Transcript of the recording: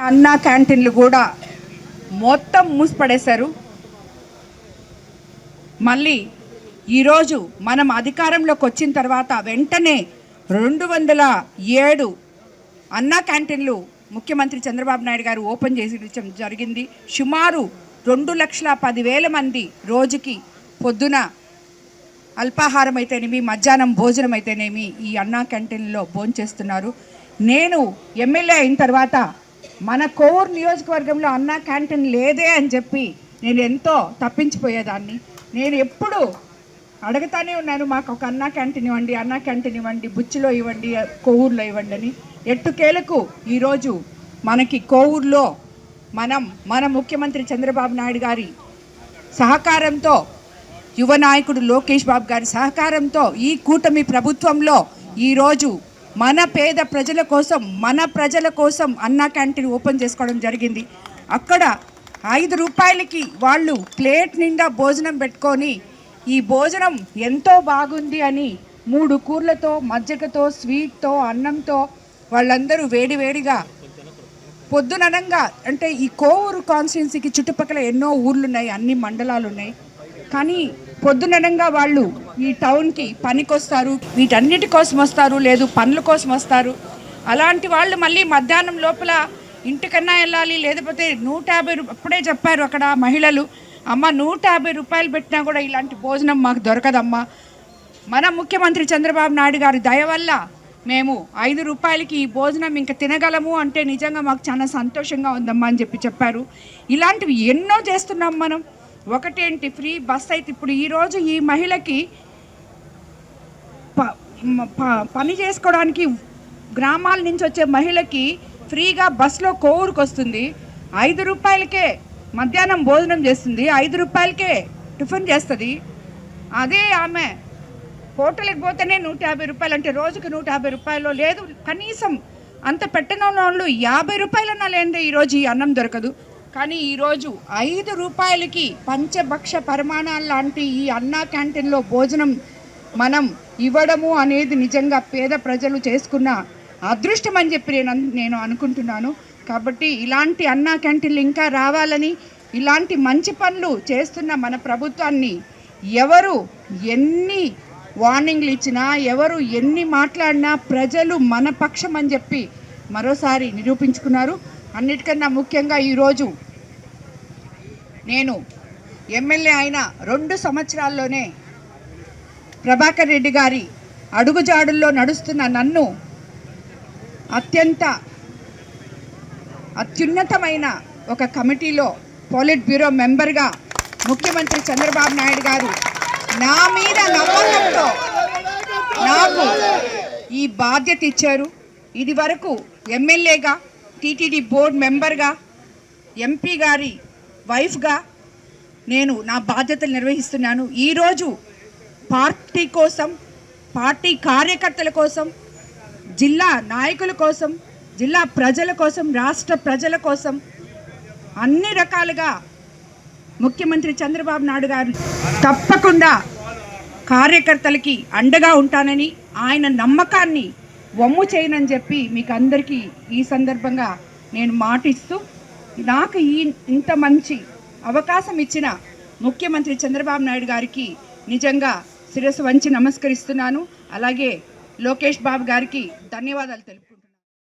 అన్నా క్యాంటీన్లు కూడా మొత్తం మూసిపడేశారు. మళ్ళీ ఈరోజు మనం అధికారంలోకి వచ్చిన తర్వాత వెంటనే 207 అన్నా క్యాంటీన్లు ముఖ్యమంత్రి చంద్రబాబు నాయుడు గారు ఓపెన్ చేసి జరిగింది. సుమారు 2,10,000 మంది రోజుకి పొద్దున అల్పాహారం అయితేనేమి, మధ్యాహ్నం భోజనం అయితేనేమి ఈ అన్నా క్యాంటీన్లో భోంచేస్తున్నారు. నేను ఎమ్మెల్యే అయిన తర్వాత మన కోవూరు నియోజకవర్గంలో అన్నా క్యాంటీన్ లేదే అని చెప్పి నేను ఎంతో తప్పించిపోయేదాన్ని. నేను ఎప్పుడు అడుగుతానే ఉన్నాను, మాకు ఒక అన్నా క్యాంటీన్ ఇవ్వండి, అన్నా క్యాంటీన్ ఇవ్వండి, బుచ్చిలో ఇవ్వండి, కోవూరులో ఇవ్వండి అని. ఎట్టుకేలకు ఈరోజు మనకి కోవూరులో మన ముఖ్యమంత్రి చంద్రబాబు నాయుడు గారి సహకారంతో, యువ నాయకుడు లోకేష్ బాబు గారి సహకారంతో ఈ కూటమి ప్రభుత్వంలో ఈరోజు మన పేద ప్రజల కోసం అన్నా క్యాంటీన్ ఓపెన్ చేసుకోవడం జరిగింది. అక్కడ 5 రూపాయలకి వాళ్ళు ప్లేట్ నిండా భోజనం పెట్టుకొని ఈ భోజనం ఎంతో బాగుంది అని 3 కూరలతో, మజ్జిగతో, స్వీట్తో, అన్నంతో వాళ్ళందరూ వేడివేడిగా పొద్దుననంగా, అంటే ఈ కోవూరు కాన్స్టిట్యున్సీకి చుట్టుపక్కల ఎన్నో ఊర్లు ఉన్నాయి, అన్ని మండలాలు ఉన్నాయి. కానీ పొద్దుననంగా వాళ్ళు ఈ టౌన్కి పనికొస్తారు, వీటన్నిటి కోసం వస్తారు, లేదు పనుల కోసం వస్తారు. అలాంటి వాళ్ళు మళ్ళీ మధ్యాహ్నం లోపల ఇంటికన్నా వెళ్ళాలి, లేకపోతే 150 అప్పుడే చెప్పారు అక్కడ మహిళలు, అమ్మ 150 రూపాయలు పెట్టినా కూడా ఇలాంటి భోజనం మాకు దొరకదమ్మా, మన ముఖ్యమంత్రి చంద్రబాబు నాయుడు గారి దయ వల్ల మేము 5 రూపాయలకి ఈ భోజనం ఇంకా తినగలము అంటే నిజంగా మాకు చాలా సంతోషంగా ఉందమ్మా అని చెప్పారు. ఇలాంటివి ఎన్నో చేస్తున్నాం మనం. ఒకటేంటి, ఫ్రీ బస్ అయితే ఇప్పుడు ఈరోజు ఈ మహిళకి పని చేసుకోవడానికి గ్రామాల నుంచి వచ్చే మహిళకి ఫ్రీగా బస్సులో కోవూరుకు వస్తుంది. 5 రూపాయలకే మధ్యాహ్నం భోజనం చేస్తుంది, 5 రూపాయలకే టిఫిన్ చేస్తుంది. అదే ఆమె హోటల్కి పోతేనే 150 రూపాయలు, అంటే రోజుకి 150 రూపాయలు, లేదు కనీసం అంత పెట్టిన వాళ్ళు 50 రూపాయలన్నా లేదే ఈరోజు ఈ అన్నం దొరకదు. కానీ ఈరోజు 5 రూపాయలకి పంచభక్ష పరిమాణాలు లాంటి ఈ అన్నా క్యాంటీన్లో భోజనం మనం ఇవ్వడము అనేది నిజంగా పేద ప్రజలు చేసుకున్న అదృష్టం అని చెప్పి నేను అనుకుంటున్నాను. కాబట్టి ఇలాంటి అన్నా క్యాంటీన్లు ఇంకా రావాలని, ఇలాంటి మంచి పనులు చేస్తున్న మన ప్రభుత్వాన్ని ఎవరు ఎన్ని వార్నింగ్లు ఇచ్చినా, ఎవరు ఎన్ని మాట్లాడినా ప్రజలు మన పక్షం అని చెప్పి మరోసారి నిరూపించుకున్నారు. అన్నిటికన్నా ముఖ్యంగా ఈరోజు నేను ఎమ్మెల్యే అయిన 2 సంవత్సరాల్లోనే ప్రభాకర్ రెడ్డి గారి అడుగుజాడుల్లో నడుస్తున్న నన్ను అత్యున్నతమైన ఒక కమిటీలో పోలిట్ బ్యూరో మెంబర్గా ముఖ్యమంత్రి చంద్రబాబు నాయుడు గారు నా మీద నమ్మకంతో నాకు ఈ బాధ్యత ఇచ్చారు. ఇది వరకు ఎమ్మెల్యేగా, టీటీడీ బోర్డు మెంబర్గా, ఎంపీ గారి వైఫ్గా నేను నా బాధ్యతలు నిర్వహిస్తున్నాను. ఈరోజు పార్టీ కోసం, పార్టీ కార్యకర్తల కోసం, జిల్లా నాయకుల కోసం, జిల్లా ప్రజల కోసం, రాష్ట్ర ప్రజల కోసం అన్ని రకాలుగా ముఖ్యమంత్రి చంద్రబాబు నాయుడు గారు తప్పకుండా కార్యకర్తలకి అండగా ఉంటానని, ఆయన నమ్మకాన్ని వమ్ము చేయనని చెప్పి మీకు అందరికీ ఈ సందర్భంగా నేను మాటిస్తూ, నాకు ఇంత మంచి అవకాశం ఇచ్చిన ముఖ్యమంత్రి చంద్రబాబు నాయుడు గారికి నిజంగా శిరస్సు వంచి నమస్కరిస్తున్నాను. అలాగే లోకేష్ బాబు గారికి ధన్యవాదాలు తెలుపు.